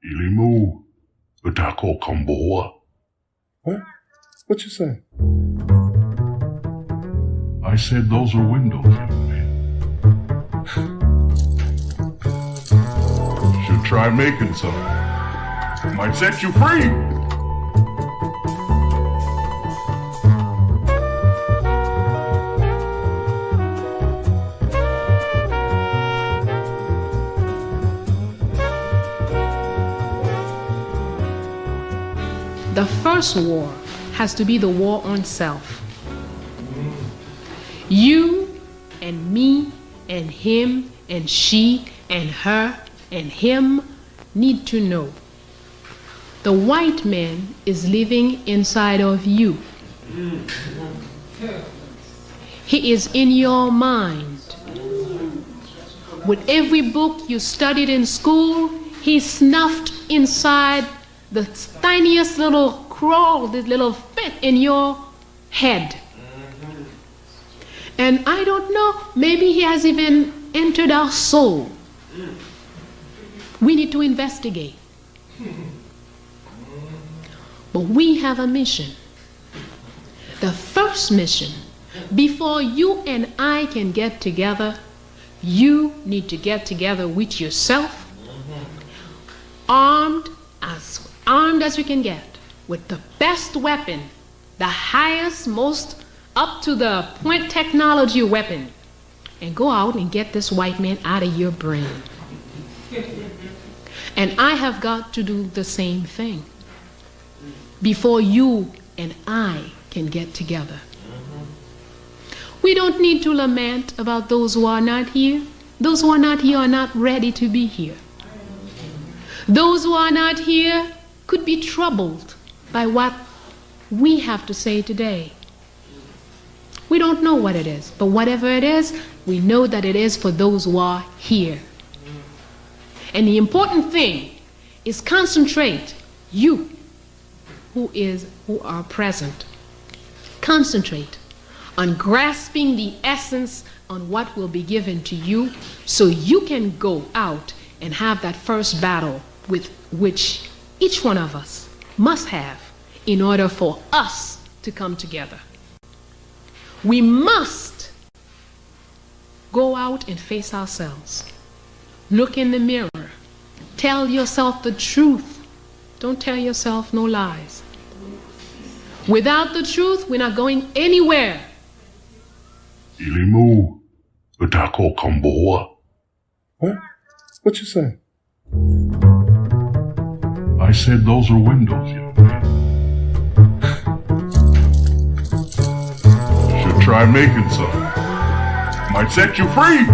Ilimu, Utako Kamboa. What? What you say? I said those are windows, young man. Should try making some. Might set you free. The first war has to be the war on self. You and me and him and she and her and him need to know the white man is living inside of you. He is in your mind. With every book you studied in school, he snuffed inside the tiniest little crawl, this little fit in your head. And I don't know, maybe he has even entered our soul. We need to investigate. But we have a mission. The first mission, before you and I can get together, you need to get together with yourself, armed as we can get, with the best weapon, the highest, most up to the point technology weapon, and go out and get this white man out of your brain. And I have got to do the same thing before you and I can get together. We don't need to lament about those who are not here. Those who are not here are not ready to be here. Those who are not here could be troubled by what we have to say today. We don't know what it is, but whatever it is, we know that it is for those who are here. And the important thing is concentrate, you who are present, concentrate on grasping the essence on what will be given to you so you can go out and have that first battle with which each one of us must have in order for us to come together. We must go out and face ourselves. Look in the mirror. Tell yourself the truth. Don't tell yourself no lies. Without the truth, we're not going anywhere. Ilimu, Utako Kamboa. What? What you say? I said those are windows, young man. Should try making some. Might set you free.